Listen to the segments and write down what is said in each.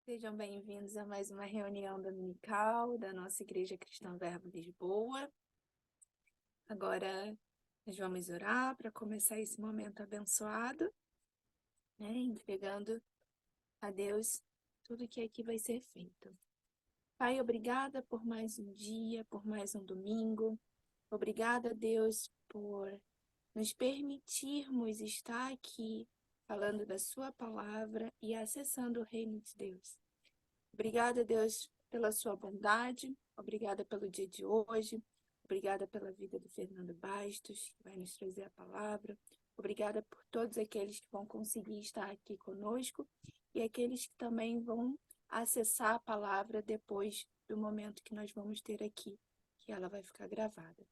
Sejam bem-vindos a mais uma reunião dominical da nossa Igreja Cristã Verbo Lisboa. Agora nós vamos orar para começar esse momento abençoado, entregando a Deus tudo que aqui vai ser feito. Pai, obrigada por mais um dia, por mais um domingo. Obrigada, Deus, por nos permitirmos estar aqui falando da sua palavra e acessando o reino de Deus. Obrigada, Deus, pela sua bondade. Obrigada pelo dia de hoje. Obrigada pela vida do Fernando Bastos, que vai nos trazer a palavra. Obrigada por todos aqueles que vão conseguir estar aqui conosco e aqueles que também vão acessar a palavra depois do momento que nós vamos ter aqui, que ela vai ficar gravada.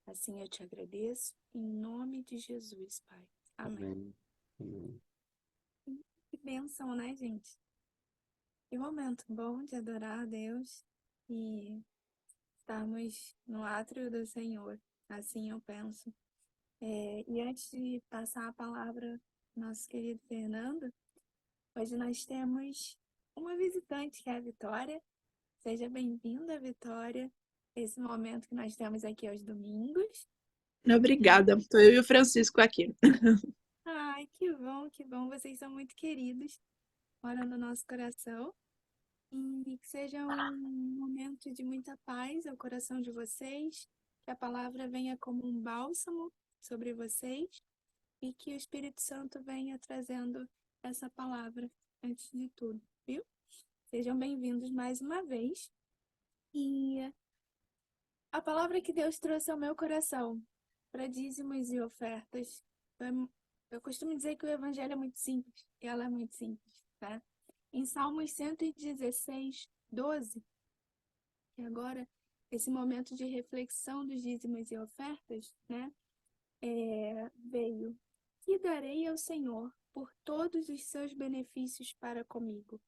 Assim eu te agradeço, em nome de Jesus, Pai. Amém. Amém. Que bênção, né, gente? Que momento bom de adorar a Deus e estarmos no átrio do Senhor. Assim eu penso. E antes de passar a palavra ao nosso querido Fernando, hoje nós temos uma visitante, que é a Vitória. Seja bem-vinda, Vitória. Esse momento que nós temos aqui aos domingos. Obrigada. Estou eu e o Francisco aqui. Ai, que bom, que bom. Vocês são muito queridos. Moram no nosso coração. E que seja um momento de muita paz ao coração de vocês. Que a palavra venha como um bálsamo sobre vocês. E que o Espírito Santo venha trazendo essa palavra antes de tudo, viu? Sejam bem-vindos mais uma vez. E a palavra que Deus trouxe ao meu coração para dízimos e ofertas. Eu costumo dizer que o evangelho é muito simples, e ela é muito simples, tá? Em Salmos 116, 12, que agora, esse momento de reflexão dos dízimos e ofertas, veio. Que darei ao Senhor por todos os seus benefícios para comigo?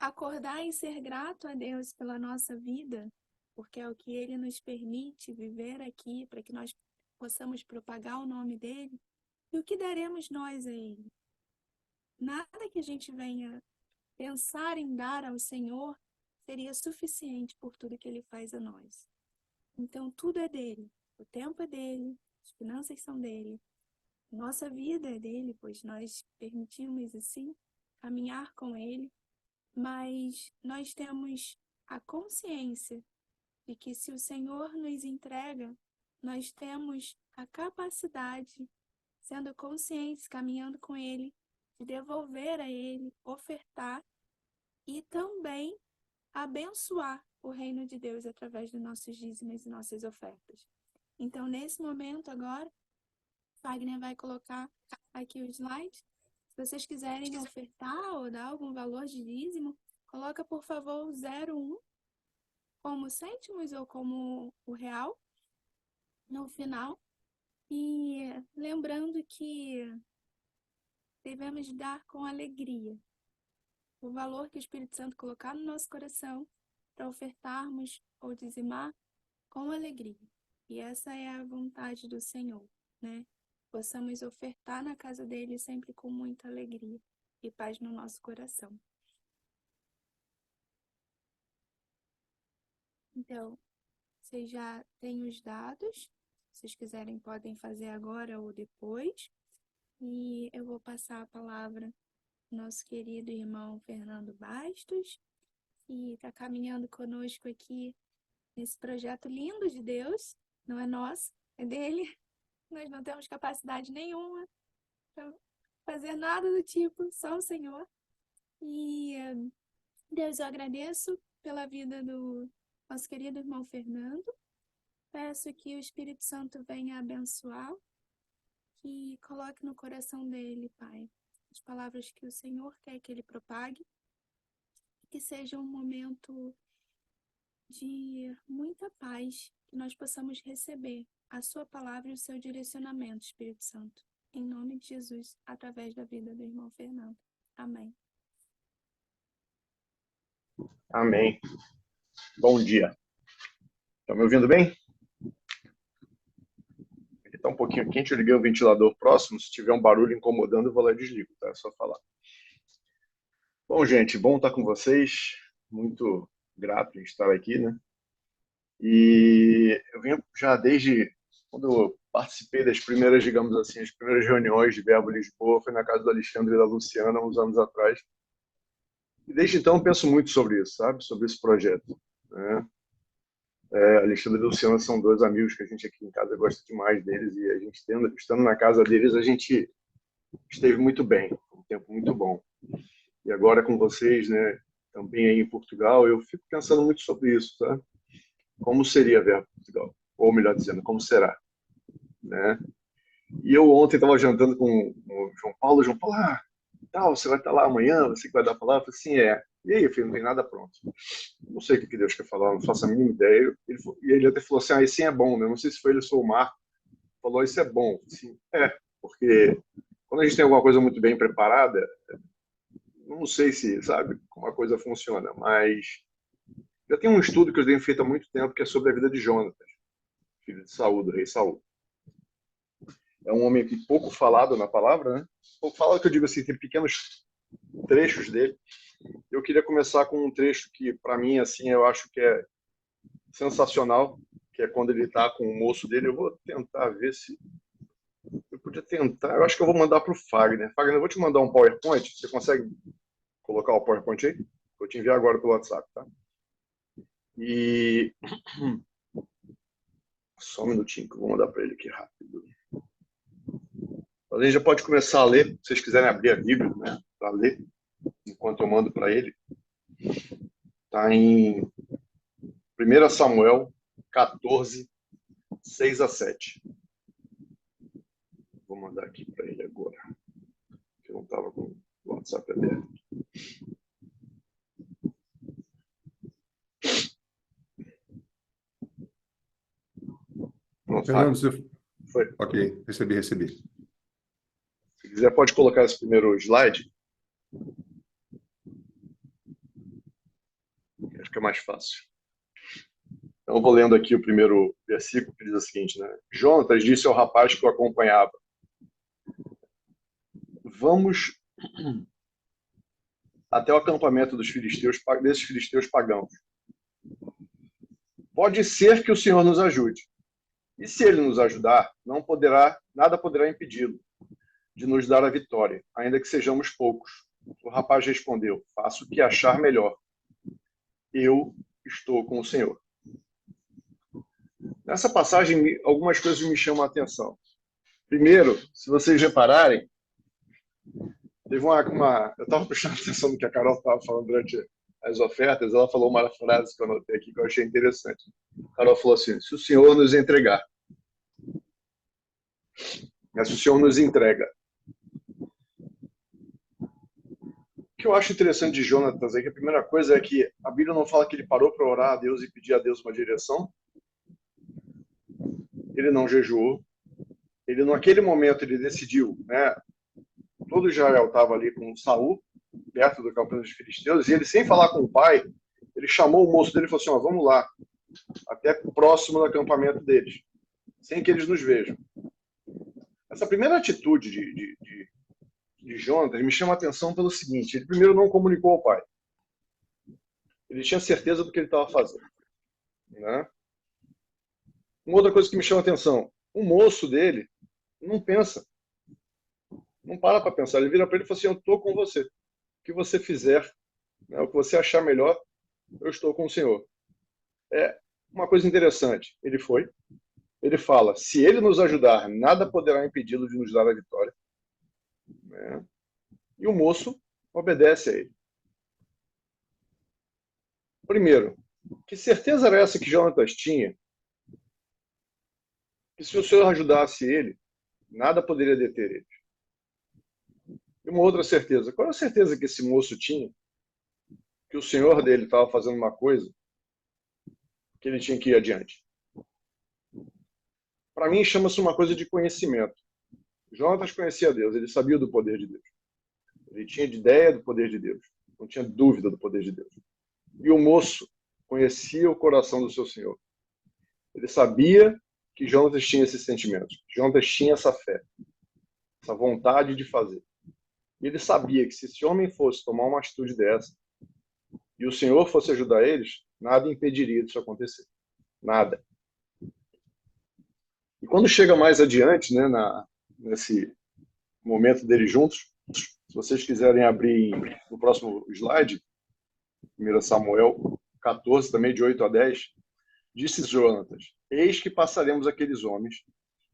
Acordar e ser grato a Deus pela nossa vida, porque é o que Ele nos permite viver aqui, para que nós possamos propagar o nome dEle. E o que daremos nós a Ele? Nada que a gente venha pensar em dar ao Senhor seria suficiente por tudo que Ele faz a nós. Então, tudo é dEle. O tempo é dEle, as finanças são dEle, nossa vida é dEle, pois nós permitimos, assim, caminhar com Ele. Mas nós temos a consciência de que se o Senhor nos entrega, nós temos a capacidade, sendo conscientes, caminhando com Ele, de devolver a Ele, ofertar e também abençoar o reino de Deus através dos nossos dízimos e nossas ofertas. Então, nesse momento agora, Wagner vai colocar aqui o slide. Se vocês quiserem ofertar ou dar algum valor de dízimo, coloca, por favor, 01 como cêntimos ou como o real no final. E lembrando que devemos dar com alegria o valor que o Espírito Santo colocar no nosso coração para ofertarmos ou dizimar com alegria. E essa é a vontade do Senhor, né? Possamos ofertar na casa dele sempre com muita alegria e paz no nosso coração. Então, vocês já têm os dados. Se vocês quiserem, podem fazer agora ou depois. E eu vou passar a palavra ao nosso querido irmão Fernando Bastos, que está caminhando conosco aqui nesse projeto lindo de Deus. Não é nosso, é dele. Nós não temos capacidade nenhuma para fazer nada do tipo, só o Senhor. E Deus, eu agradeço pela vida do nosso querido irmão Fernando. Peço que o Espírito Santo venha abençoar, que coloque no coração dele, Pai, as palavras que o Senhor quer que ele propague, que seja um momento de muita paz, que nós possamos receber a sua palavra e o seu direcionamento, Espírito Santo. Em nome de Jesus, através da vida do irmão Fernando. Amém. Amém. Bom dia. Estão me ouvindo bem? Ele está um pouquinho quente, eu liguei o ventilador próximo. Se tiver um barulho incomodando, eu vou lá e desligo, tá? É só falar. Bom, gente, bom estar com vocês. Muito grato em estar aqui, né? E eu venho já desde quando eu participei das primeiras, digamos assim, as primeiras reuniões de Verbo Lisboa, foi na casa do Alexandre e da Luciana, uns anos atrás. E desde então eu penso muito sobre isso, sabe? Sobre esse projeto, né? Alexandre e Luciana são dois amigos que a gente aqui em casa gosta demais deles e a gente estando na casa deles, a gente esteve muito bem, um tempo muito bom. E agora com vocês, né, também aí em Portugal, eu fico pensando muito sobre isso, tá? Como seria Verbo Portugal? Ou melhor dizendo, como será, né? E eu ontem estava jantando com o João Paulo, tal, você vai estar lá amanhã, você que vai dar a palavra? Eu falei, sim, é. E aí, filho, não tem nada pronto. Não sei o que Deus quer falar, não faço a mínima ideia. E ele até falou assim, sim é bom, né? Não sei se foi ele ou se foi o Marco. Falou, isso é bom. Sim, porque quando a gente tem alguma coisa muito bem preparada, não sei se, sabe, como a coisa funciona, mas já tem um estudo que eu tenho feito há muito tempo que é sobre a vida de Jonatas, filho de Saul, do rei Saul. É um homem aqui pouco falado na palavra, né? Pouco falado que eu digo assim, tem pequenos trechos dele. Eu queria começar com um trecho que, para mim, assim, eu acho que é sensacional, que é quando ele está com o moço dele. Eu vou tentar ver se... Eu podia tentar, eu acho que eu vou mandar para o Fagner. Fagner, eu vou te mandar um PowerPoint, você consegue colocar o PowerPoint aí? Vou te enviar agora pelo WhatsApp, tá? E só um minutinho que eu vou mandar para ele aqui rápido. A gente já pode começar a ler, se vocês quiserem abrir a Bíblia, né, para ler, enquanto eu mando para ele. Está em 1 Samuel 14, 6 a 7. Vou mandar aqui para ele agora, que eu não estava com o WhatsApp aberto. Pronto, Fernando, você... foi. Ok, recebi. Se quiser, pode colocar esse primeiro slide. Acho que é mais fácil. Então, eu vou lendo aqui o primeiro versículo, que diz o seguinte, né? Jonatas disse ao rapaz que o acompanhava: vamos até o acampamento desses filisteus pagãos. Pode ser que o Senhor nos ajude. E se ele nos ajudar, nada poderá impedi-lo de nos dar a vitória, ainda que sejamos poucos. O rapaz respondeu: faça o que achar melhor. Eu estou com o Senhor. Nessa passagem, algumas coisas me chamam a atenção. Primeiro, se vocês repararem, teve eu estava prestando atenção no que a Carol estava falando durante as ofertas, ela falou uma frase que eu anotei aqui que eu achei interessante. A Carol falou assim: se o Senhor nos entregar, se o Senhor nos entrega. O que eu acho interessante de Jonatas é que a primeira coisa é que a Bíblia não fala que ele parou para orar a Deus e pedir a Deus uma direção. Ele não jejuou. Ele, naquele momento, ele decidiu, né? Todo Israel estava ali com Saul, perto do acampamento dos filisteus, e ele, sem falar com o pai, ele chamou o moço dele e falou assim: vamos lá, até próximo do acampamento deles, sem que eles nos vejam. Essa primeira atitude de Jonatas me chama a atenção pelo seguinte: ele primeiro não comunicou ao pai. Ele tinha certeza do que ele estava fazendo, né? Uma outra coisa que me chama a atenção: o moço dele não pensa, não para pensar. Ele vira para ele e fala assim: eu estou com você. O que você fizer, né, o que você achar melhor, eu estou com o Senhor. É uma coisa interessante. Ele fala: se ele nos ajudar, nada poderá impedi-lo de nos dar a vitória. Né? E o moço obedece a ele. Primeiro, que certeza era essa que Jonatas tinha? Que se o Senhor ajudasse ele, nada poderia deter ele. E uma outra certeza. Qual é a certeza que esse moço tinha? Que o Senhor dele estava fazendo uma coisa que ele tinha que ir adiante. Para mim, chama-se uma coisa de conhecimento. Jonatas conhecia Deus, ele sabia do poder de Deus. Ele tinha ideia do poder de Deus. Não tinha dúvida do poder de Deus. E o moço conhecia o coração do seu Senhor. Ele sabia que Jonatas tinha esses sentimentos. Jonatas tinha essa fé, essa vontade de fazer. E ele sabia que se esse homem fosse tomar uma atitude dessa e o Senhor fosse ajudar eles, nada impediria disso acontecer. Nada. E quando chega mais adiante, né, nesse momento deles juntos, se vocês quiserem abrir no próximo slide, 1 Samuel 14, também de 8 a 10, disse Jonatas: eis que passaremos aqueles homens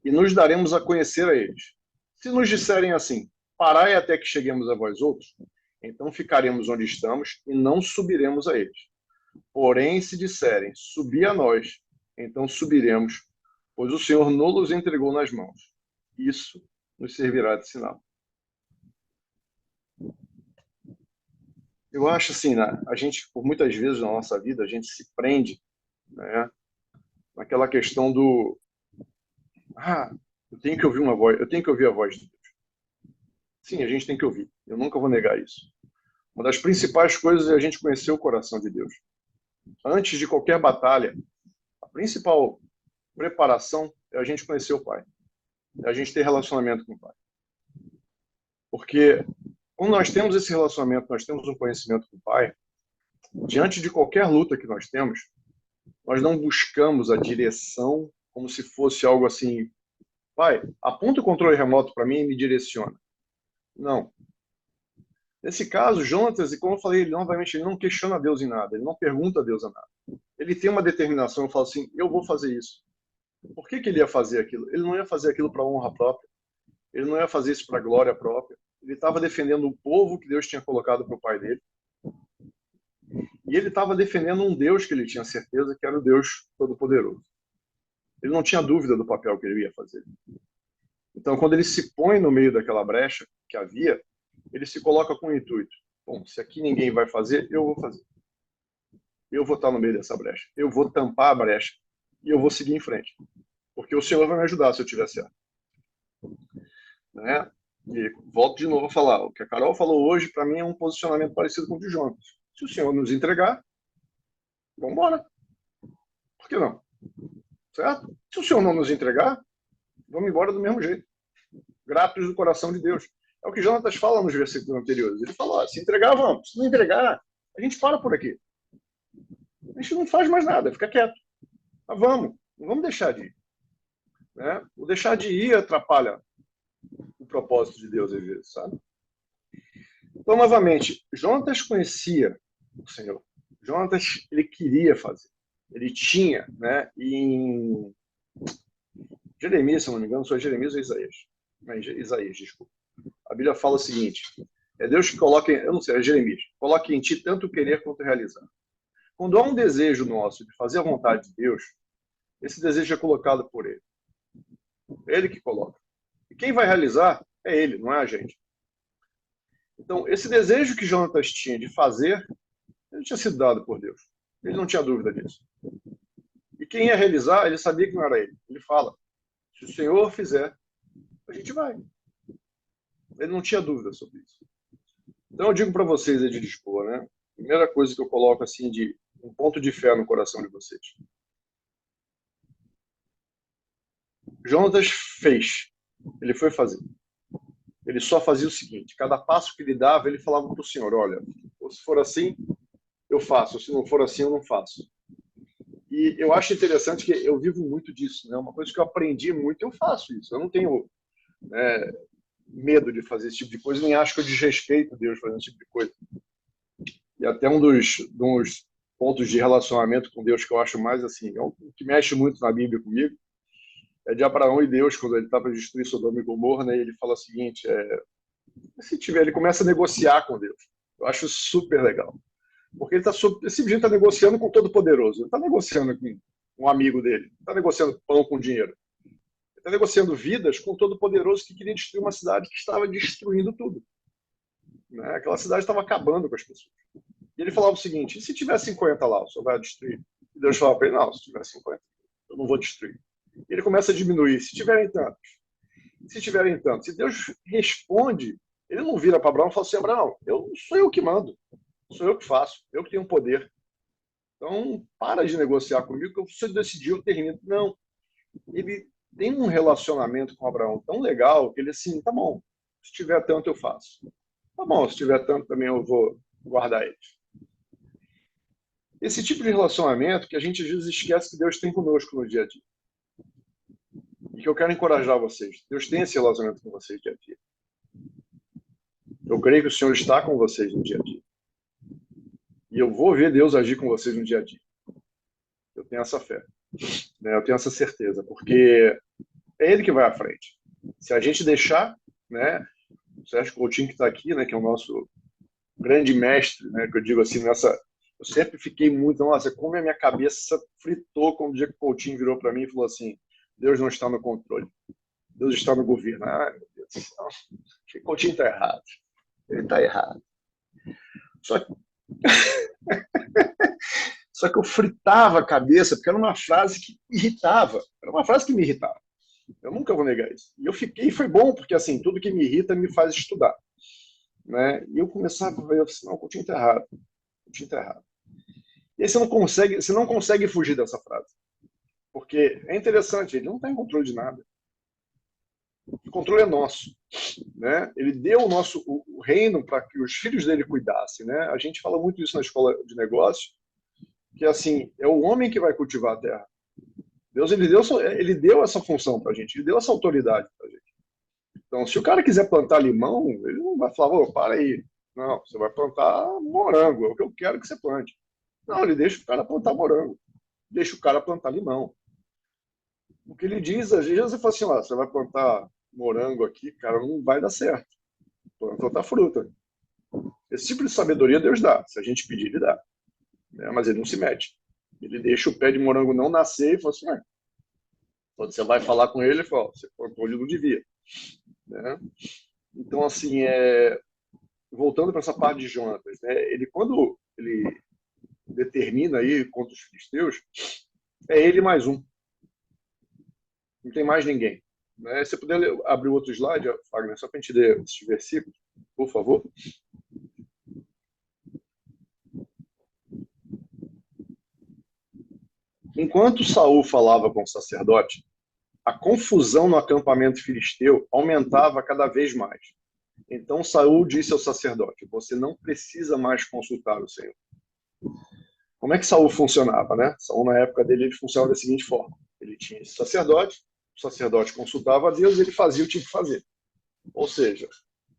e nos daremos a conhecer a eles. Se nos disserem assim, parai até que cheguemos a vós outros, então ficaremos onde estamos e não subiremos a eles. Porém, se disserem, subi a nós, então subiremos, pois o Senhor nos entregou nas mãos. Isso nos servirá de sinal. Eu acho assim, né? A gente, por muitas vezes na nossa vida, a gente se prende, né, naquela questão do eu tenho que ouvir uma voz, eu tenho que ouvir a voz de Deus. Sim, a gente tem que ouvir. Eu nunca vou negar isso. Uma das principais coisas é a gente conhecer o coração de Deus. Antes de qualquer batalha, a principal preparação é a gente conhecer o Pai. É a gente ter relacionamento com o Pai. Porque quando nós temos esse relacionamento, nós temos um conhecimento com o Pai, diante de qualquer luta que nós temos, nós não buscamos a direção como se fosse algo assim, Pai, aponta o controle remoto para mim e me direciona. Não. Nesse caso, Jonatas, e como eu falei, ele novamente, ele não questiona Deus em nada, ele não pergunta a Deus a nada. Ele tem uma determinação, ele fala assim, eu vou fazer isso. Por que ele ia fazer aquilo? Ele não ia fazer aquilo para honra própria, ele não ia fazer isso para glória própria, ele estava defendendo o povo que Deus tinha colocado para o pai dele, e ele estava defendendo um Deus que ele tinha certeza que era o Deus Todo-Poderoso. Ele não tinha dúvida do papel que ele ia fazer. Então, quando ele se põe no meio daquela brecha que havia, ele se coloca com o intuito. Bom, se aqui ninguém vai fazer, eu vou fazer. Eu vou estar no meio dessa brecha. Eu vou tampar a brecha e eu vou seguir em frente. Porque o Senhor vai me ajudar se eu tiver certo. Né? E volto de novo a falar. O que a Carol falou hoje, para mim, é um posicionamento parecido com o de Jonas. Se o Senhor nos entregar, vamos embora. Por que não? Certo? Se o Senhor não nos entregar, vamos embora do mesmo jeito. Gratos do coração de Deus. É o que Jonatas fala nos versículos anteriores. Ele fala, se entregar, vamos. Se não entregar, a gente para por aqui. A gente não faz mais nada, fica quieto. Mas vamos, não vamos deixar de ir. Né? O deixar de ir atrapalha o propósito de Deus, às vezes, sabe? Então, novamente, Jonatas conhecia o Senhor. Jonatas, ele queria fazer. Ele tinha, né? Em Jeremias, se não me engano, só Jeremias ou Isaías? Isaías, desculpa. A Bíblia fala o seguinte, é Deus que coloca, eu não sei, é Jeremias, coloca em ti tanto querer quanto realizar. Quando há um desejo nosso de fazer a vontade de Deus, esse desejo é colocado por Ele. É Ele que coloca. E quem vai realizar é Ele, não é a gente. Então, esse desejo que Jonatas tinha de fazer, ele tinha sido dado por Deus. Ele não tinha dúvida disso. E quem ia realizar, ele sabia que não era ele. Ele fala, se o Senhor fizer, a gente vai. Ele não tinha dúvida sobre isso. Então, eu digo para vocês aí de Lisboa, né? Primeira coisa que eu coloco assim de um ponto de fé no coração de vocês. Jonatas fez. Ele foi fazer. Ele só fazia o seguinte, cada passo que ele dava, ele falava para o Senhor, olha, se for assim, eu faço. Se não for assim, eu não faço. E eu acho interessante que eu vivo muito disso, né? Uma coisa que eu aprendi muito, eu faço isso. Eu não tenho medo de fazer esse tipo de coisa, nem acho que eu desrespeito Deus fazendo esse tipo de coisa. E até um dos pontos de relacionamento com Deus que eu acho mais assim, é o que mexe muito na Bíblia comigo, é de Abraão e Deus, quando ele está para destruir Sodoma e Gomorra, né? Ele fala o seguinte, se tiver, ele começa a negociar com Deus. Eu acho super legal. Porque ele simplesmente está negociando com o Todo-Poderoso. Ele está negociando com um amigo dele. Não está negociando pão com dinheiro. Ele está negociando vidas com o Todo-Poderoso que queria destruir uma cidade que estava destruindo tudo. Né? Aquela cidade estava acabando com as pessoas. E ele falava o seguinte, e se tiver 50 lá, o senhor vai destruir? E Deus falava para ele, não, se tiver 50, eu não vou destruir. E ele começa a diminuir, se tiverem tantos. Se tiverem tantos. Se Deus responde, ele não vira para Abraão e fala assim, Abraão, sou eu que mando. Sou eu que faço, eu que tenho poder. Então, para de negociar comigo, que você decidiu, eu termino. Não. Ele tem um relacionamento com Abraão tão legal que ele assim, tá bom, se tiver tanto eu faço. Tá bom, se tiver tanto também eu vou guardar eles. Esse tipo de relacionamento que a gente às vezes esquece que Deus tem conosco no dia a dia. E que eu quero encorajar vocês. Deus tem esse relacionamento com vocês no dia a dia. Eu creio que o Senhor está com vocês no dia a dia. E eu vou ver Deus agir com vocês no dia a dia. Eu tenho essa fé. Né? Eu tenho essa certeza. Porque é Ele que vai à frente. Se a gente deixar, né, o Sérgio Coutinho que está aqui, né, que é o nosso grande mestre, né, que eu digo assim, eu sempre fiquei muito, nossa, como a minha cabeça fritou quando o dia que o Coutinho virou para mim e falou assim, Deus não está no controle, Deus está no governo. Ai, meu Deus do céu, o Coutinho está errado, ele está errado. Só que... Só que eu fritava a cabeça, porque era uma frase que irritava, era uma frase que me irritava. Eu nunca vou negar isso. E eu fiquei, e foi bom, porque assim, tudo que me irrita me faz estudar. Né? E eu começava a ver, eu disse, não, o Coutinho está errado. O Coutinho está errado. E aí você não consegue fugir dessa frase. Porque é interessante, ele não está em controle de nada. O controle é nosso. Né? Ele deu o reino para que os filhos dele cuidassem. Né? A gente fala muito isso na escola de negócios, que assim, é o homem que vai cultivar a terra. Deus ele deu essa função para a gente, ele deu essa autoridade para a gente. Então, se o cara quiser plantar limão, ele não vai falar, oh, para aí. Não, você vai plantar morango, é o que eu quero que você plante. Não, ele deixa o cara plantar morango, deixa o cara plantar limão. O que ele diz, às vezes você fala assim, ó, você vai plantar morango aqui, cara, não vai dar certo. Planta outra fruta. Esse tipo de sabedoria Deus dá, se a gente pedir, ele dá. Né? Mas ele não se mete. Ele deixa o pé de morango não nascer e fala assim, quando você vai falar com ele, ele fala, você plantou onde não devia. Né? Então, assim, voltando para essa parte de Jonatas, né? Quando ele determina aí contra os filisteus, é ele mais um. Não tem mais ninguém. Né? Se você puder abrir o outro slide, Fagner, só para a gente ler esses versículos, por favor. Enquanto Saul falava com o sacerdote, a confusão no acampamento filisteu aumentava cada vez mais. Então Saul disse ao sacerdote, você não precisa mais consultar o Senhor. Como é que Saul funcionava, né? Saul, na época dele, ele funcionava da seguinte forma. Ele tinha esse sacerdote, o sacerdote consultava a Deus e ele fazia o que tinha que fazer. Ou seja,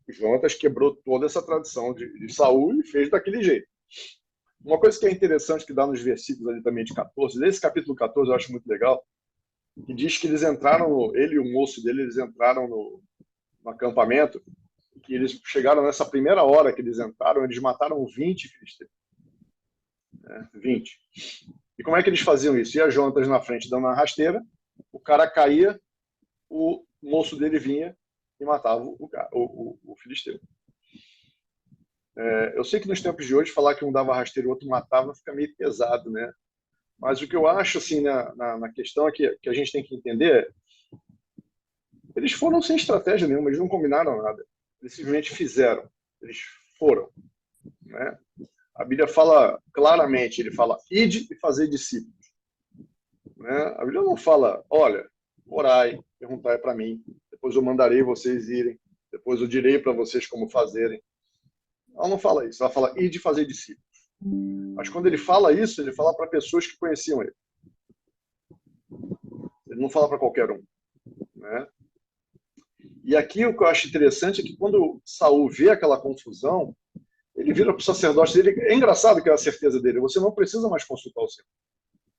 Jonatas quebrou toda essa tradição de Saul e fez daquele jeito. Uma coisa que é interessante que dá nos versículos ali também de 14, nesse capítulo 14 eu acho muito legal, que diz que eles entraram, ele e o moço dele, eles entraram no acampamento, que eles chegaram nessa primeira hora que eles entraram, eles mataram 20 filisteus. 20. E como é que eles faziam isso? Ia Jonatas na frente dando uma rasteira, o cara caía, o moço dele vinha e matava o filisteu. Eu sei que nos tempos de hoje falar que um dava rasteira e o outro matava fica meio pesado, né? Mas o que eu acho assim na questão é que a gente tem que entender, eles foram sem estratégia nenhuma, eles não combinaram nada, eles simplesmente fizeram, eles foram, né? A Bíblia fala claramente, ele fala, ide e fazer discípulos. Né? A Bíblia não fala, olha, orai, perguntai para mim, depois eu mandarei vocês irem, depois eu direi para vocês como fazerem. Ela não fala isso, ela fala, ide fazer discípulos. Mas quando ele fala isso, ele fala para pessoas que conheciam ele. Ele não fala para qualquer um. Né? E aqui o que eu acho interessante é que quando Saul vê aquela confusão, ele vira para o sacerdote dele. É engraçado que é a certeza dele. Você não precisa mais consultar o Senhor.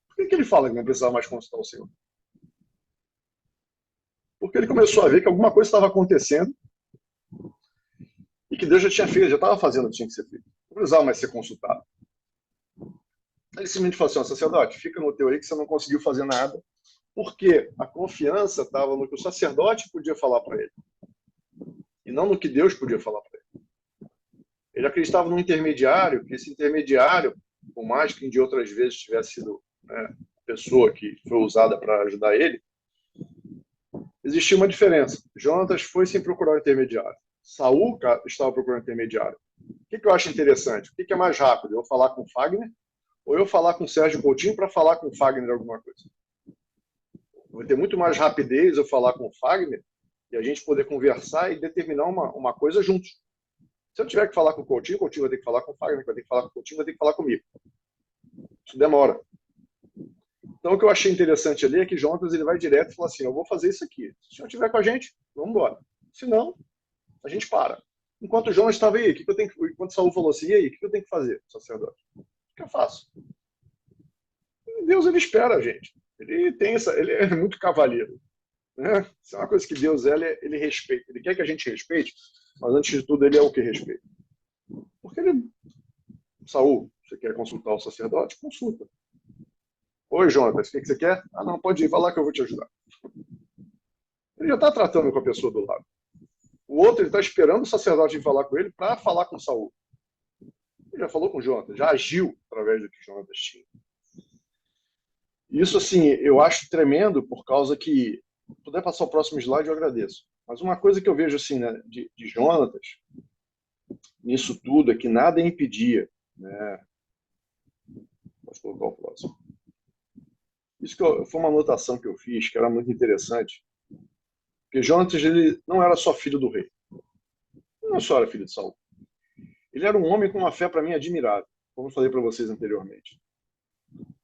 Por que ele fala que não precisava mais consultar o Senhor? Porque ele começou a ver que alguma coisa estava acontecendo e que Deus já tinha feito, já estava fazendo o que tinha que ser feito. Não precisava mais ser consultado. Ele simplesmente falou assim, sacerdote, fica no teu aí que você não conseguiu fazer nada, porque a confiança estava no que o sacerdote podia falar para ele e não no que Deus podia falar para ele. Ele acreditava num intermediário, que esse intermediário, por mais que de outras vezes tivesse sido, né, a pessoa que foi usada para ajudar ele, existia uma diferença. Jonatas foi sem procurar um intermediário. Saul estava procurando um intermediário. O que eu acho interessante? O que é mais rápido? Eu falar com o Fagner ou eu falar com o Sérgio Coutinho para falar com o Fagner alguma coisa? Vai ter muito mais rapidez eu falar com o Fagner e a gente poder conversar e determinar uma coisa juntos. Se eu tiver que falar com o Coutinho vai ter que falar com o Fagner, vai ter que falar com o Coutinho, vai ter que falar comigo. Isso demora. Então, o que eu achei interessante ali é que Jonas ele vai direto e fala assim, eu vou fazer isso aqui. Se o senhor estiver com a gente, vamos embora. Se não, a gente para. Enquanto o Jonas estava aí, enquanto Saul falou assim, e aí, o que eu tenho que fazer, sacerdote? O que eu faço? Deus, ele espera a gente. Ele é muito cavalheiro. Né? Isso é uma coisa que Deus ele respeita. Ele quer que a gente respeite, mas antes de tudo, ele é o que respeita. Porque Saul, você quer consultar o sacerdote? Consulta. Oi, Jonas, o que você quer? Ah, não, pode ir, vai lá que eu vou te ajudar. Ele já está tratando com a pessoa do lado. O outro, ele está esperando o sacerdote vir falar com ele para falar com Saul. Ele já falou com Jonas, já agiu através do que Jonas tinha. Isso, assim, eu acho tremendo por causa que, se puder passar o próximo slide, eu agradeço. Mas uma coisa que eu vejo, assim, né, de Jonatas, nisso tudo, é que nada impedia, né? Posso colocar o próximo. Isso foi uma anotação que eu fiz, que era muito interessante. Porque Jonatas, ele não era só filho do rei. Ele não só era filho de Saul. Ele era um homem com uma fé, para mim, admirável, como eu falei para vocês anteriormente.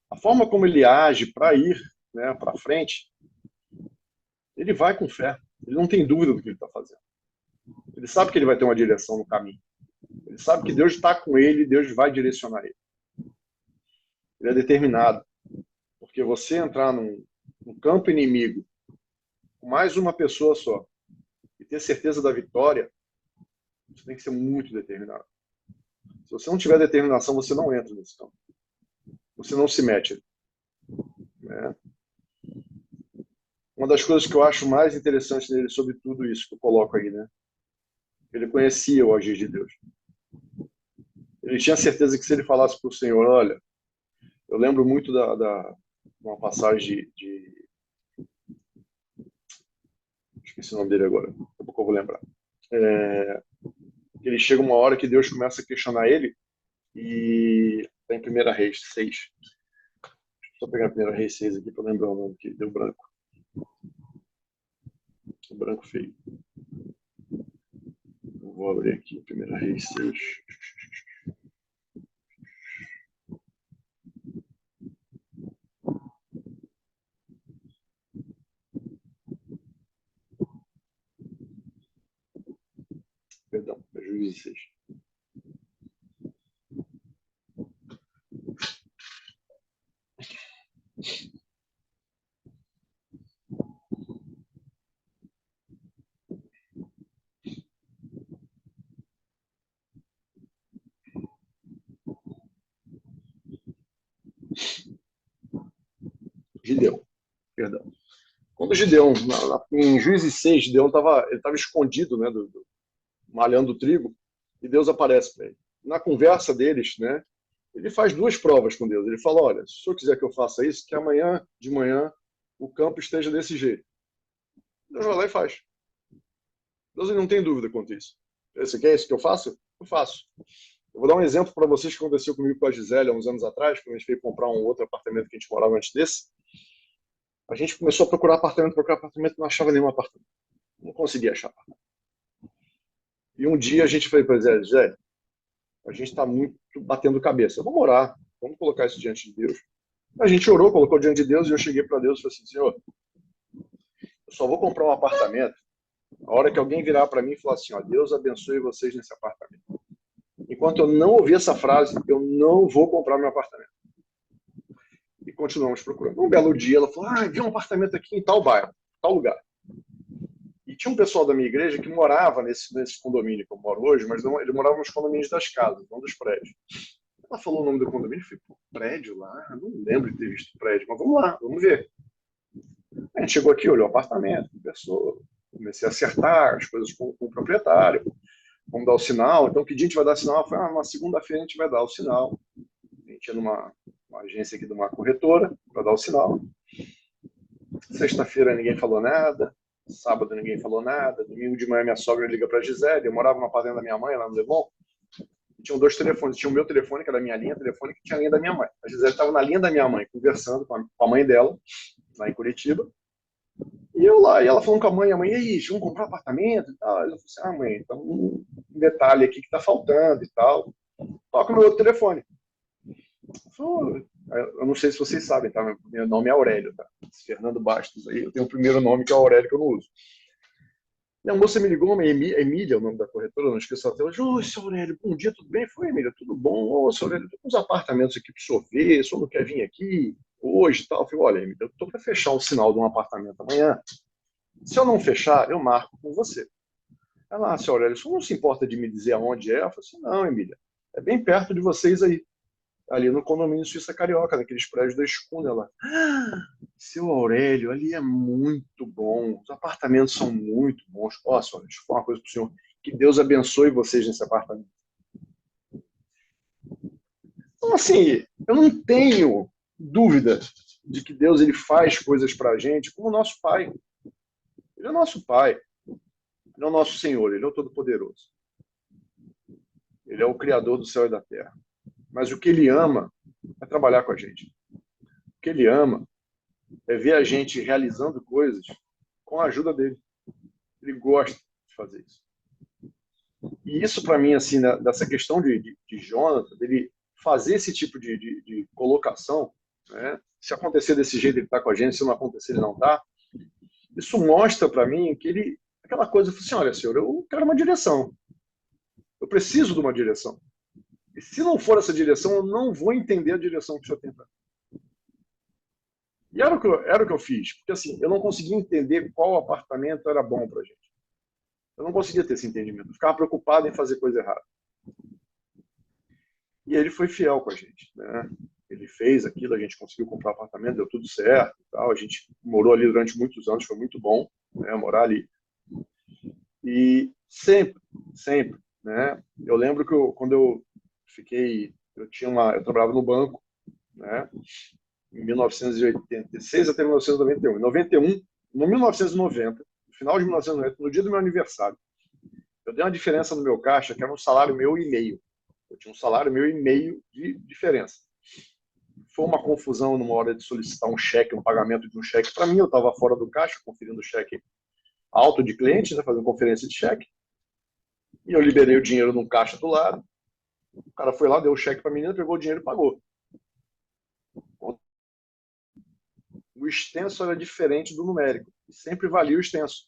A forma como ele age para ir, né, para frente, ele vai com fé. Ele não tem dúvida do que ele está fazendo. Ele sabe que ele vai ter uma direção no caminho. Ele sabe que Deus está com ele, Deus vai direcionar ele. Ele é determinado. Porque você entrar num campo inimigo com mais uma pessoa só e ter certeza da vitória, você tem que ser muito determinado. Se você não tiver determinação, você não entra nesse campo. Você não se mete. Né? Uma das coisas que eu acho mais interessantes nele sobre tudo isso que eu coloco aí, né? Ele conhecia o agir de Deus. Ele tinha certeza que se ele falasse para o Senhor, olha, eu lembro muito uma passagem esqueci o nome dele agora, daqui a pouco eu vou lembrar. Ele chega uma hora que Deus começa a questionar ele e está em 1 Reis 6. Deixa eu pegar 1 Reis 6 aqui para lembrar o nome que deu branco. O branco feio. Eu vou abrir aqui 1 Reis 6. Perdão, é Juízes 6. Gideão, perdão. Quando Gideão, em Juízes 6, Gideão estava escondido, né, malhando o trigo, e Deus aparece para ele. Na conversa deles, né, ele faz duas provas com Deus. Ele fala, olha, se o senhor quiser que eu faça isso, que amanhã de manhã o campo esteja desse jeito. Deus vai lá e faz. Deus não tem dúvida quanto a isso. Você quer isso que eu faço? Eu faço. Eu vou dar um exemplo para vocês que aconteceu comigo com a Gisele há uns anos atrás, quando a gente veio comprar um outro apartamento que a gente morava antes desse. A gente começou a procurar apartamento, não achava nenhum apartamento. Não conseguia achar apartamento. E um dia a gente foi para Gisele, a gente está muito batendo cabeça. Vamos orar, vamos colocar isso diante de Deus. A gente orou, colocou diante de Deus, e eu cheguei para Deus e falei assim, Senhor, eu só vou comprar um apartamento a hora que alguém virar para mim e falar assim, ó, Deus abençoe vocês nesse apartamento. Enquanto eu não ouvir essa frase, eu não vou comprar meu apartamento. E continuamos procurando. Um belo dia, ela falou, vi um apartamento aqui em tal bairro, tal lugar. E tinha um pessoal da minha igreja que morava nesse condomínio que eu moro hoje, mas não, ele morava nos condomínios das casas, não dos prédios. Ela falou o nome do condomínio, eu falei, pô, prédio lá? Eu não lembro de ter visto prédio, mas vamos lá, vamos ver. A gente chegou aqui, olhou o apartamento, conversou, comecei a acertar as coisas com o proprietário, vamos dar o sinal. Então, que dia a gente vai dar sinal? Foi na segunda-feira a gente vai dar o sinal. A gente ia numa agência aqui de uma corretora para dar o sinal. Sexta-feira ninguém falou nada, sábado ninguém falou nada, domingo de manhã minha sogra liga para a Gisele, eu morava numa fazenda da minha mãe, lá no Leblon, e tinham dois telefones, tinha o meu telefone, que era a minha linha telefônica, e tinha a linha da minha mãe. A Gisele estava na linha da minha mãe, conversando com a mãe dela, lá em Curitiba, E eu lá, e ela falando com a mãe, e aí, vamos comprar um apartamento e tal. Ela falou assim, mãe, então um detalhe aqui que tá faltando e tal. Toca o meu outro telefone. Eu não sei se vocês sabem, tá? Meu nome é Aurélio, tá? Fernando Bastos aí. Eu tenho o primeiro nome que é Aurélio, que eu não uso. E a moça me ligou, Emília, é o nome da corretora, não esqueço até hoje. Ô, seu Aurélio, bom dia, tudo bem? Foi, Emília, tudo bom? Ô, seu Aurélio, tem uns apartamentos aqui para o senhor ver, o senhor não quer vir aqui hoje e tal? Eu falei, olha, Emília, eu estou para fechar um sinal de um apartamento amanhã. Se eu não fechar, eu marco com você. Ela, seu Aurélio, o senhor não se importa de me dizer aonde é? Eu falei assim, não, Emília, é bem perto de vocês aí. Ali no condomínio Suíça Carioca, naqueles prédios da Escuna. Ela, seu Aurélio, ali é muito bom, os apartamentos são muito bons. Ó, senhor, deixa eu falar uma coisa para o senhor. Que Deus abençoe vocês nesse apartamento. Então, assim, eu não tenho dúvida de que Deus ele faz coisas para a gente como nosso Pai. Ele é nosso Pai. Ele é o nosso Senhor. Ele é o Todo-Poderoso. Ele é o Criador do céu e da terra. Mas o que Ele ama é trabalhar com a gente. O que Ele ama é ver a gente realizando coisas com a ajuda dele. Ele gosta de fazer isso. E isso, para mim, assim, dessa questão de Jonathan, dele fazer esse tipo de colocação, né? Se acontecer desse jeito, ele está com a gente, se não acontecer, ele não está. Isso mostra para mim que ele, aquela coisa, assim, olha, senhor, eu quero uma direção. Eu preciso de uma direção. E se não for essa direção, eu não vou entender a direção que o senhor tem para mim. E era o que eu fiz, porque assim, eu não conseguia entender qual apartamento era bom para a gente. Eu não conseguia ter esse entendimento. Eu ficava preocupado em fazer coisa errada. E ele foi fiel com a gente, né? Ele fez aquilo, a gente conseguiu comprar um apartamento, deu tudo certo e tal. A gente morou ali durante muitos anos, foi muito bom, né, morar ali. E sempre, né? Eu lembro que quando eu fiquei, eu trabalhava no banco, né? Em 1986 até 1991. Em 91, no 1990, no final de 1990, no dia do meu aniversário, eu dei uma diferença no meu caixa, que era um salário meu e meio. Eu tinha um salário meu e meio de diferença. Foi uma confusão numa hora de solicitar um cheque, um pagamento de um cheque para mim. Eu estava fora do caixa, conferindo o cheque alto de clientes, né, fazendo conferência de cheque. E eu liberei o dinheiro num caixa do lado. O cara foi lá, deu o cheque para a menina, pegou o dinheiro e pagou. O extenso era diferente do numérico. Sempre valia o extenso.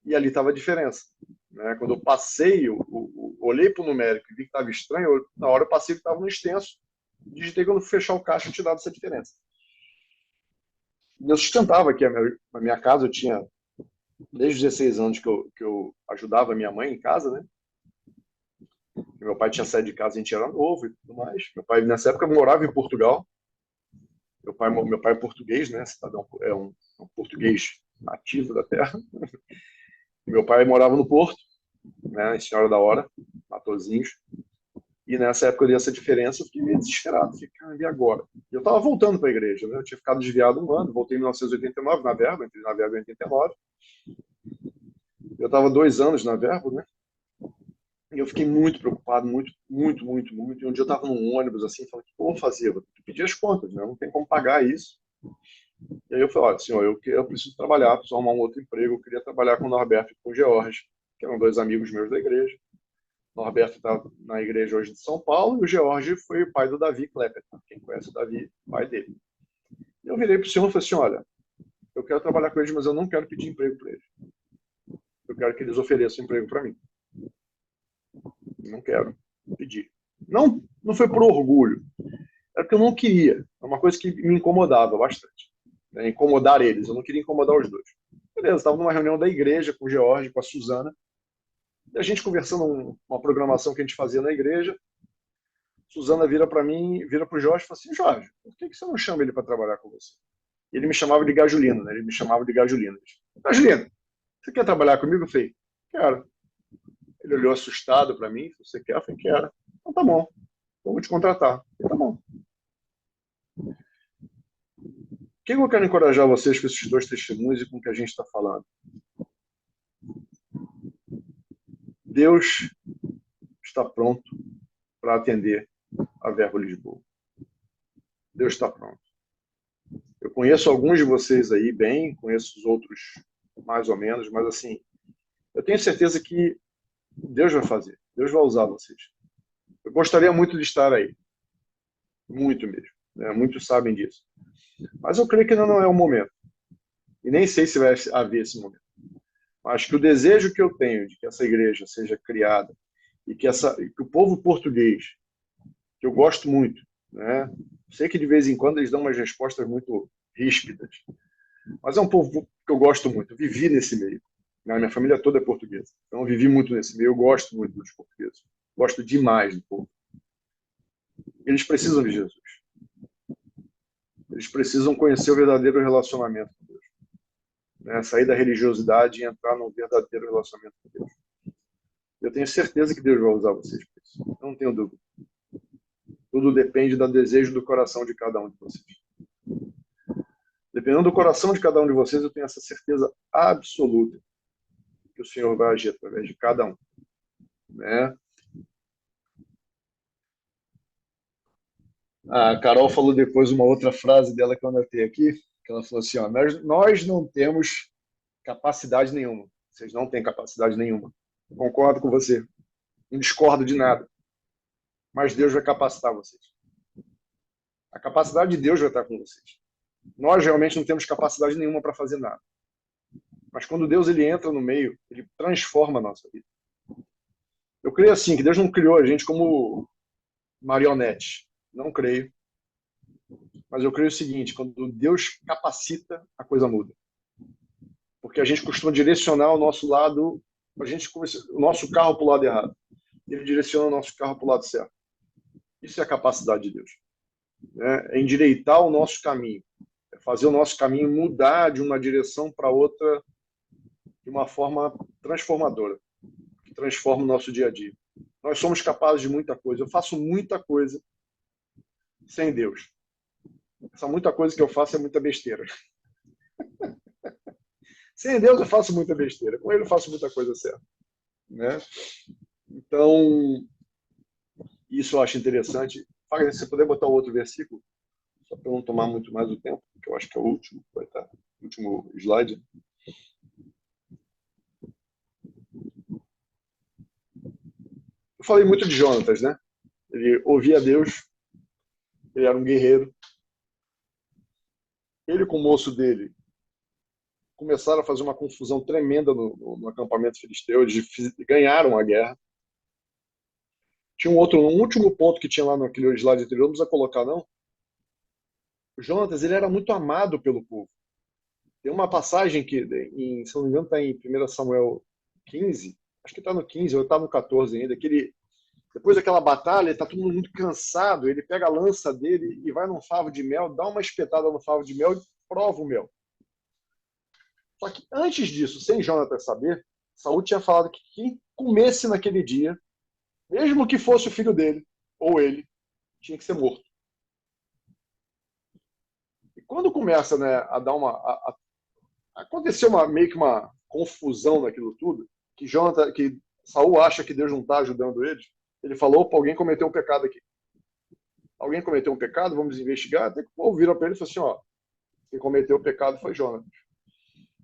E ali estava a diferença. Né? Quando eu passei, olhei para o numérico e vi que estava estranho, na hora eu passei que estava no extenso. Digitei quando fechar o caixa, eu tinha dado essa diferença. Eu sustentava aqui a minha casa, eu tinha desde os 16 anos que eu ajudava a minha mãe em casa, né? Meu pai tinha saído de casa, a gente era novo e tudo mais. Meu pai, nessa época, morava em Portugal. Meu pai é português, né? Cidadão, é um português nativo da terra. Meu pai morava no Porto, né? Em Senhora da Hora, Matosinhos. E nessa época eu dei essa diferença, eu fiquei meio desesperado. Fiquei, e agora? Eu estava voltando para a igreja, né? Eu tinha ficado desviado um ano, voltei em 1989 na Verbo, entrei na Verbo em 89. Eu estava 2 anos na Verbo, né? E eu fiquei muito preocupado, muito. E um dia eu estava num ônibus assim, falei, o que eu vou fazer? Eu vou pedir as contas, né? Não tem como pagar isso. E aí eu falei, olha, senhor, eu preciso trabalhar, preciso arrumar um outro emprego. Eu queria trabalhar com o Norberto e com o George, que eram dois amigos meus da igreja. O Norberto está na igreja hoje de São Paulo e o George foi o pai do Davi Klepper. Quem conhece o Davi, pai dele. E eu virei para o senhor e falei assim, olha, eu quero trabalhar com eles, mas eu não quero pedir emprego para eles. Eu quero que eles ofereçam emprego para mim. Não quero pedir. Não foi por orgulho. É porque eu não queria. É uma coisa que me incomodava bastante. Né? Incomodar eles. Eu não queria incomodar os dois. Beleza, estava numa reunião da igreja com o George, com a Suzana. E a gente conversando uma programação que a gente fazia na igreja. Suzana vira para mim, vira para o Jorge e fala assim, Jorge, por que você não chama ele para trabalhar com você? E ele me chamava de Gajulino, né? Ele me chamava de Gajulino. Gajulino, você quer trabalhar comigo? Eu falei, quero. Ele olhou assustado para mim, você quer? Eu falei, quero. Então tá bom, eu vou te contratar. Falei, tá bom. O que eu quero encorajar vocês com esses dois testemunhos e com o que a gente está falando? Deus está pronto para atender a Verbo Lisboa. Deus está pronto. Eu conheço alguns de vocês aí bem, conheço os outros mais ou menos, mas assim, eu tenho certeza que Deus vai fazer, Deus vai usar vocês. Eu gostaria muito de estar aí, muito mesmo, né? Muitos sabem disso. Mas eu creio que ainda não é o momento. E nem sei se vai haver esse momento. Acho que o desejo que eu tenho de que essa igreja seja criada e que o povo português, que eu gosto muito, né? Sei que de vez em quando eles dão umas respostas muito ríspidas, mas é um povo que eu gosto muito. Eu vivi nesse meio, né? Minha família toda é portuguesa, então eu vivi muito nesse meio. Eu gosto muito dos portugueses, gosto demais do povo. Eles precisam de Jesus. Eles precisam conhecer o verdadeiro relacionamento com Deus, né? Sair da religiosidade e entrar no verdadeiro relacionamento com Deus. Eu tenho certeza que Deus vai usar vocês para isso. Não tenho dúvida. Tudo depende do desejo do coração de cada um de vocês. Dependendo do coração de cada um de vocês, eu tenho essa certeza absoluta que o Senhor vai agir através de cada um, né? A Carol falou depois uma outra frase dela que eu anotei aqui, que ela falou assim, ó, nós não temos capacidade nenhuma. Vocês não têm capacidade nenhuma. Eu concordo com você. Não discordo de nada. Mas Deus vai capacitar vocês. A capacidade de Deus vai estar com vocês. Nós realmente não temos capacidade nenhuma para fazer nada. Mas quando Deus ele entra no meio, ele transforma a nossa vida. Eu creio assim, que Deus não criou a gente como marionete. Não creio. Mas eu creio o seguinte, quando Deus capacita, a coisa muda. Porque a gente costuma direcionar o nosso lado, o nosso carro para o lado errado. Ele direciona o nosso carro para o lado certo. Isso é a capacidade de Deus. É endireitar o nosso caminho. É fazer o nosso caminho mudar de uma direção para outra de uma forma transformadora, que transforma o nosso dia a dia. Nós somos capazes de muita coisa. Eu faço muita coisa sem Deus. Essa muita coisa que eu faço é muita besteira. Sem Deus eu faço muita besteira. Com Ele eu faço muita coisa certa, né? Então, isso eu acho interessante. Se você puder botar outro versículo, só para não tomar muito mais o tempo, que eu acho que é o último, vai estar o último slide. Eu falei muito de Jonatas, né? Ele ouvia Deus, ele era um guerreiro. Ele com o moço dele começaram a fazer uma confusão tremenda no acampamento filisteu. Eles ganharam a guerra. Tinha um último ponto que tinha lá naquele slide anterior, não precisa colocar, não. O Jonatas, ele era muito amado pelo povo. Tem uma passagem que, se não me engano, está em 1 Samuel 15, acho que está no 15, ou está no 14 ainda, que ele, depois daquela batalha, está todo mundo muito cansado, ele pega a lança dele e vai num favo de mel, dá uma espetada no favo de mel e prova o mel. Só que antes disso, sem Jonatas saber, Saul tinha falado que quem comesse naquele dia, mesmo que fosse o filho dele, ou ele, tinha que ser morto. E quando começa, né, a dar aconteceu meio que uma confusão naquilo tudo, que Saul acha que Deus não está ajudando eles, ele falou, opa, alguém cometeu um pecado aqui. Alguém cometeu um pecado, vamos investigar. Até que o povo vira para ele e fala assim, ó, quem cometeu o pecado foi Jonatas.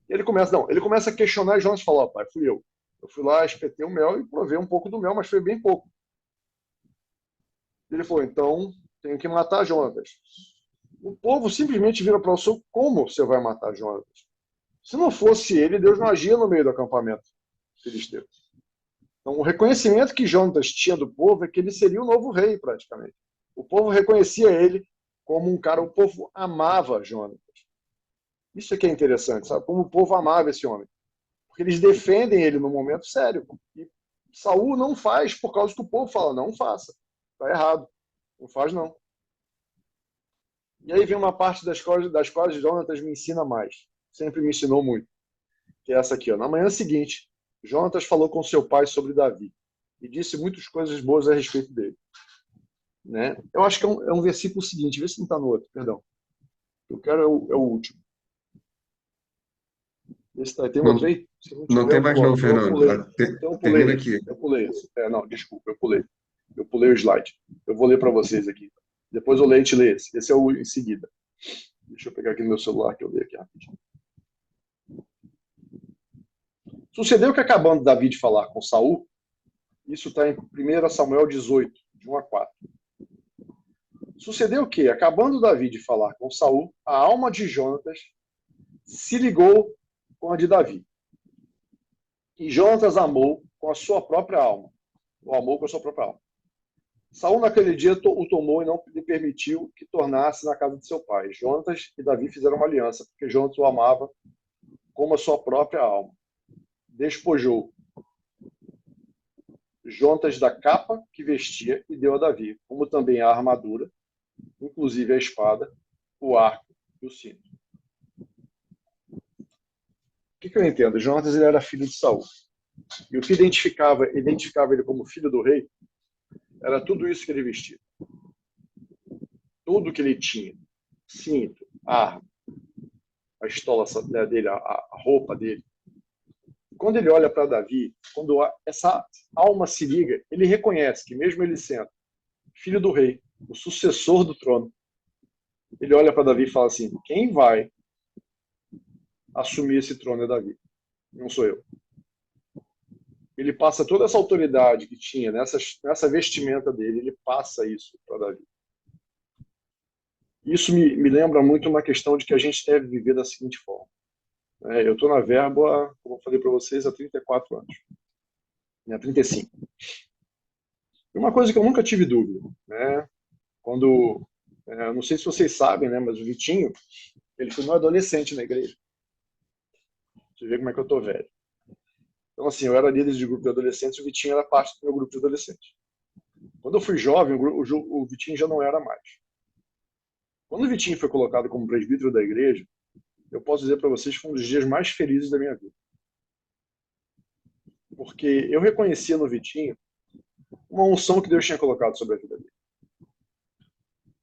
E ele começa a questionar e Jonatas fala, ó, pai, fui eu. Eu fui lá, espetei o mel e provei um pouco do mel, mas foi bem pouco. Ele falou, então, tenho que matar Jonatas. O povo simplesmente vira para o Saul, como você vai matar Jonatas? Se não fosse ele, Deus não agia no meio do acampamento filisteu. Então, o reconhecimento que Jonatas tinha do povo é que ele seria o novo rei, praticamente. O povo reconhecia ele como um cara, o povo amava Jonatas. Isso é que é interessante, sabe? Como o povo amava esse homem. Porque eles defendem ele no momento sério. E Saul não faz por causa que o povo fala, não faça. Está errado. Não faz, não. E aí vem uma parte das quais Jonatas me ensina mais. Sempre me ensinou muito. Que é essa aqui, ó. Na manhã seguinte, Jonatas falou com seu pai sobre Davi e disse muitas coisas boas a respeito dele. Né? Eu acho que é um versículo seguinte, vê se não está no outro, perdão. Eu quero é o último. Esse tá, tem outro aí? Não tem mais não, Fernando. Eu pulei aqui. Eu pulei esse. Não, desculpa, eu pulei. Eu pulei o slide. Eu vou ler para vocês aqui. Depois eu leio e te leio esse. Esse é o em seguida. Deixa eu pegar aqui no meu celular que eu leio aqui rapidinho. Sucedeu que, acabando Davi de falar com Saul, isso está em 1 Samuel 18, de 1 a 4. Sucedeu que, acabando Davi de falar com Saul, a alma de Jonatas se ligou com a de Davi. E Jonatas amou com a sua própria alma. O amou com a sua própria alma. Saul, naquele dia, o tomou e não lhe permitiu que tornasse na casa de seu pai. Jonatas e Davi fizeram uma aliança, porque Jonatas o amava como a sua própria alma. Despojou Jonatas da capa que vestia e deu a Davi, como também a armadura, inclusive a espada, o arco e o cinto. O que eu entendo? Jonatas, ele era filho de Saul. E o que identificava ele como filho do rei era tudo isso que ele vestia. Tudo que ele tinha. Cinto, arma, a estola dele, a roupa dele. Quando ele olha para Davi, quando essa alma se liga, ele reconhece que mesmo ele sendo filho do rei, o sucessor do trono, ele olha para Davi e fala assim: quem vai assumir esse trono é Davi, não sou eu. Ele passa toda essa autoridade que tinha nessa vestimenta dele, ele passa isso para Davi. Isso me lembra muito uma questão de que a gente deve viver da seguinte forma. Eu estou na Verbo, como eu falei para vocês, há 34 anos. Há 35. E uma coisa que eu nunca tive dúvida, né? Quando, não sei se vocês sabem, né, mas o Vitinho, ele foi meu adolescente na igreja. Você vê como é que eu estou velho. Então, assim, eu era líder de grupo de adolescentes e o Vitinho era parte do meu grupo de adolescentes. Quando eu fui jovem, o Vitinho já não era mais. Quando o Vitinho foi colocado como presbítero da igreja, eu posso dizer para vocês que foi um dos dias mais felizes da minha vida. Porque eu reconhecia no Vitinho uma unção que Deus tinha colocado sobre a vida dele.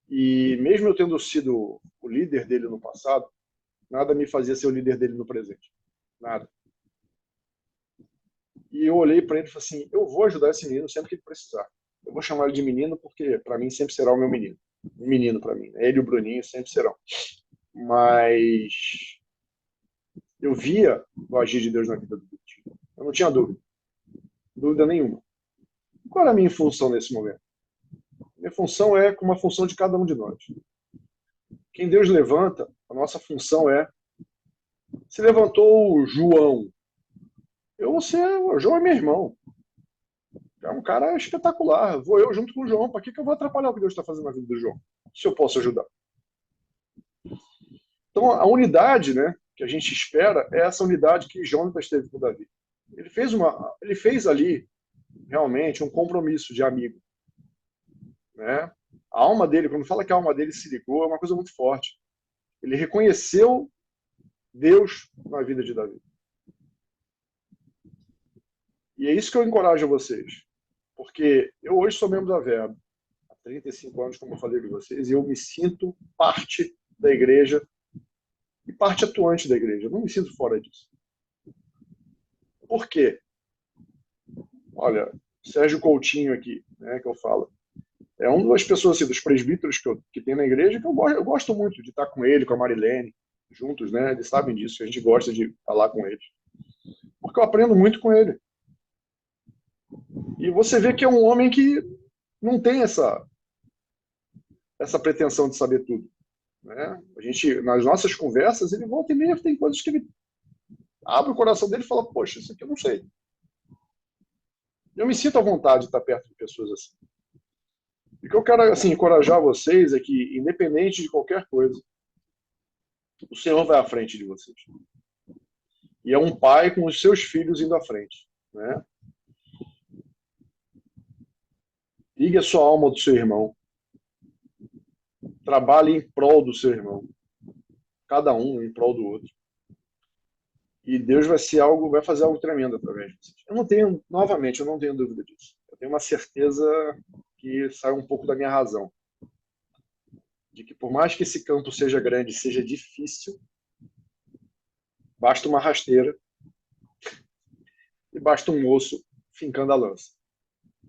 E mesmo eu tendo sido o líder dele no passado, nada me fazia ser o líder dele no presente. Nada. E eu olhei para ele e falei assim: eu vou ajudar esse menino sempre que ele precisar. Eu vou chamar ele de menino porque, para mim, sempre será o meu menino. Um menino para mim. Ele e o Bruninho sempre serão. Mas eu via o agir de Deus na vida do Vitinho. Eu não tinha dúvida nenhuma. Qual era a minha função nesse momento? Minha função é como a função de cada um de nós. Quem Deus levanta, a nossa função é: se levantou o João, o João é meu irmão. É um cara espetacular. Vou eu junto com o João. Para que eu vou atrapalhar o que Deus está fazendo na vida do João? Se eu posso ajudar. Então, a unidade, né, que a gente espera é essa unidade que Jonatas teve com Davi. Ele fez ali, realmente, um compromisso de amigo. Né? A alma dele, quando fala que a alma dele se ligou, é uma coisa muito forte. Ele reconheceu Deus na vida de Davi. E é isso que eu encorajo a vocês. Porque eu hoje sou membro da Verbo, há 35 anos, como eu falei com vocês, e eu me sinto parte da igreja e parte atuante da igreja. Eu não me sinto fora disso. Por quê? Olha, Sérgio Coutinho aqui, né, que eu falo, é uma das pessoas, assim, dos presbíteros que tem na igreja, que eu gosto muito de estar com ele, com a Marilene, juntos, né? Eles sabem disso, a gente gosta de falar com eles. Porque eu aprendo muito com ele. E você vê que é um homem que não tem essa pretensão de saber tudo. Né? A gente, nas nossas conversas, ele volta e meia, tem coisas que ele abre o coração dele e fala: poxa, isso aqui eu não sei. Eu me sinto à vontade de estar perto de pessoas assim. E o que eu quero, assim, encorajar vocês é que, independente de qualquer coisa, o Senhor vai à frente de vocês. E é um pai com os seus filhos indo à frente. Né? Ligue a sua alma do seu irmão. Trabalhe em prol do seu irmão. Cada um em prol do outro. E Deus vai fazer algo tremendo através de vocês. Eu não tenho dúvida disso. Eu tenho uma certeza que sai um pouco da minha razão. De que por mais que esse campo seja grande, seja difícil, basta uma rasteira e basta um moço fincando a lança.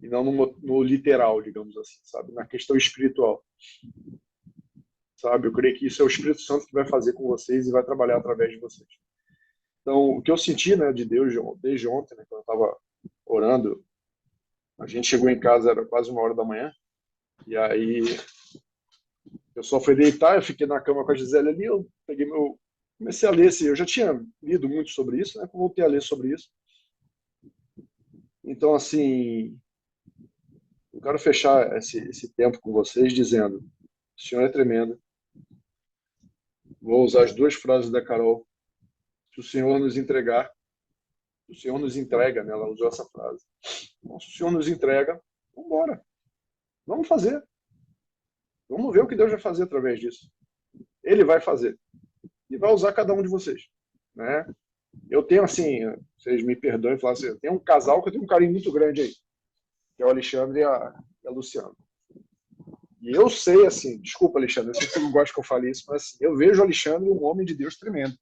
E não no literal, digamos assim, sabe? Na questão espiritual. sabe? Eu creio que isso é o Espírito Santo que vai fazer com vocês e vai trabalhar através de vocês. Então, o que eu senti, né, de Deus desde ontem, né, quando eu estava orando, a gente chegou em casa, era quase 1 hora da manhã, e aí eu só fui deitar, eu fiquei na cama com a Gisele ali, eu peguei comecei a ler, assim, eu já tinha lido muito sobre isso, né, voltei a ler sobre isso. Então, assim, eu quero fechar esse tempo com vocês dizendo: o Senhor é tremendo. Vou usar as 2 frases da Carol. Se o Senhor nos entregar, se o Senhor nos entrega, né? Ela usou essa frase. Então, se o Senhor nos entrega, vamos embora. Vamos fazer. Vamos ver o que Deus vai fazer através disso. Ele vai fazer. E vai usar cada um de vocês, né? Eu tenho, assim, vocês me perdoem falar assim, eu tenho um casal que eu tenho um carinho muito grande aí, que é o Alexandre e a Luciana. E eu sei, assim, desculpa, Alexandre, eu sei que você não gosta que eu fale isso, mas assim, eu vejo o Alexandre um homem de Deus tremendo.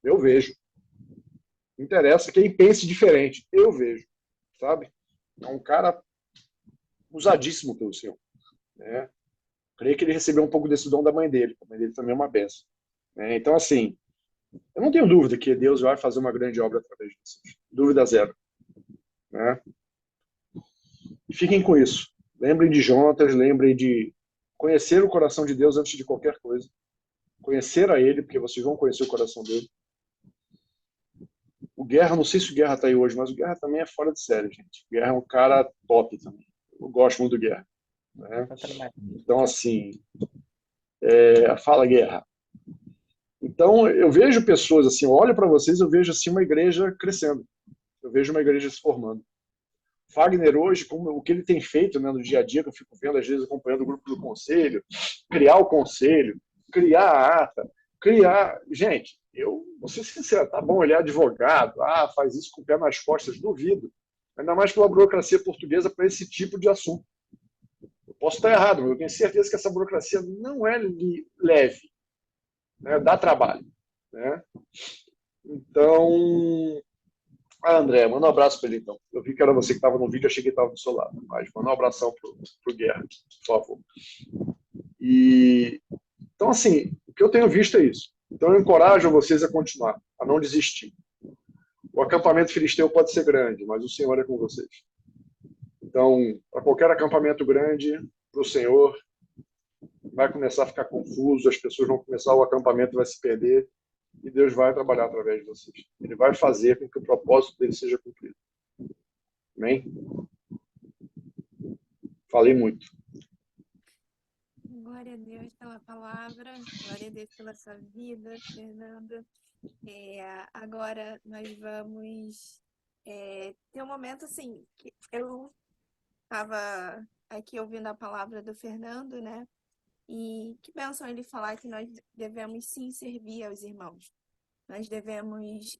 Eu vejo. Não interessa quem pense diferente. Eu vejo, sabe? É um cara usadíssimo pelo Senhor, né? Creio que ele recebeu um pouco desse dom da mãe dele. A mãe dele também é uma benção, né? Então, assim, eu não tenho dúvida que Deus vai fazer uma grande obra através de vocês. Dúvida zero, né? E fiquem com isso. Lembrem de Jonatas, lembrem de conhecer o coração de Deus antes de qualquer coisa. Conhecer a Ele, porque vocês vão conhecer o coração dele. O Guerra, não sei se o Guerra está aí hoje, mas o Guerra também é fora de série, gente. O Guerra é um cara top também. Eu gosto muito do Guerra, né? Então, assim, fala, Guerra. Então, eu vejo pessoas assim, eu olho para vocês, eu vejo assim uma igreja crescendo. Eu vejo uma igreja se formando. Fagner hoje, como o que ele tem feito, né, no dia a dia, que eu fico vendo, às vezes, acompanhando o grupo do conselho, criar o conselho, criar a ata, criar... Gente, eu vou ser sincero, tá bom, ele é advogado, faz isso com o pé nas costas, duvido. Ainda mais pela burocracia portuguesa para esse tipo de assunto. Eu posso estar errado, mas eu tenho certeza que essa burocracia não é leve, né, dá trabalho, né? Então, André, manda um abraço para ele, então. Eu vi que era você que estava no vídeo, achei que ele estava do seu lado. Mas manda um abração pro Guerra, por favor. Então, assim, o que eu tenho visto é isso. Então, eu encorajo vocês a continuar, a não desistir. O acampamento filisteu pode ser grande, mas o Senhor é com vocês. Então, para qualquer acampamento grande, para o Senhor, vai começar a ficar confuso, as pessoas vão começar, o acampamento vai se perder, e Deus vai trabalhar através de vocês. Ele vai fazer com que o propósito dele seja cumprido. Amém? Falei muito. Glória a Deus pela palavra, glória a Deus pela sua vida, Fernanda. Agora nós vamos ter um momento assim, que eu estava aqui ouvindo a palavra do Fernando, né? E que bênção ele falar que nós devemos sim servir aos irmãos. Nós devemos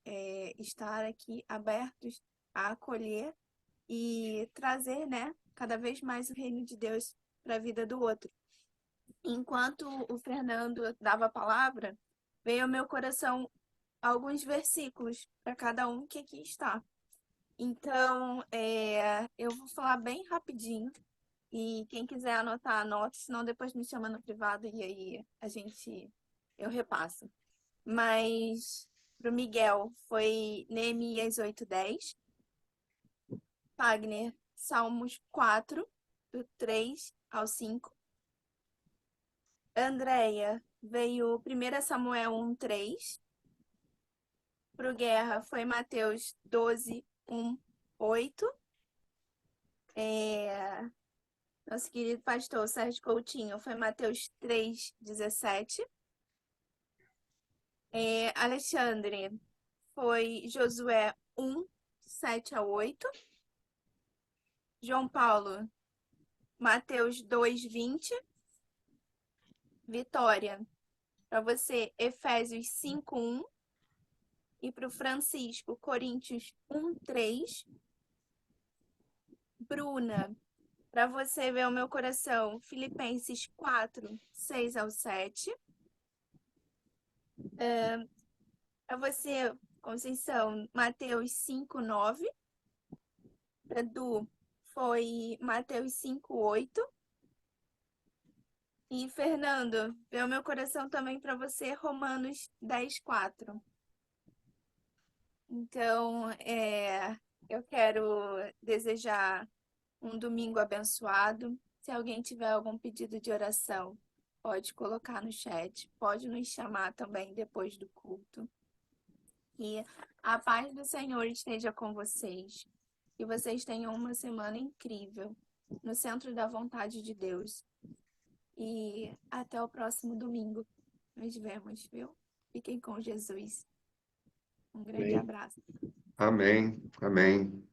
estar aqui abertos a acolher e trazer, né, cada vez mais o reino de Deus para a vida do outro. Enquanto o Fernando dava a palavra, veio ao meu coração alguns versículos para cada um que aqui está. Então, eu vou falar bem rapidinho e quem quiser anotar, anote, senão depois me chama no privado e aí eu repasso. Mas para o Miguel foi Neemias 8:10, Fagner, Salmos 4, do 3 ao 5. Andréia veio 1 Samuel 1:3. Pro Guerra foi Mateus 12:1-8. Nosso querido pastor Sérgio Coutinho foi Mateus 3:17. Alexandre foi Josué 1:7-8. João Paulo, Mateus 2:20. Vitória, para você, Efésios 5:1. E para o Francisco, Coríntios 1:3. Bruna, para você ver o meu coração, Filipenses 4:6-7. Para você, Conceição, Mateus 5:9. Para Du, foi Mateus 5:8. E, Fernando, deu meu coração também para você, Romanos 10:4. Então, eu quero desejar um domingo abençoado. Se alguém tiver algum pedido de oração, pode colocar no chat, pode nos chamar também depois do culto. Que a paz do Senhor esteja com vocês. Que vocês tenham uma semana incrível no centro da vontade de Deus. E até o próximo domingo. Nos vemos, viu? Fiquem com Jesus. Um grande Amém. abraço. Amém, amém.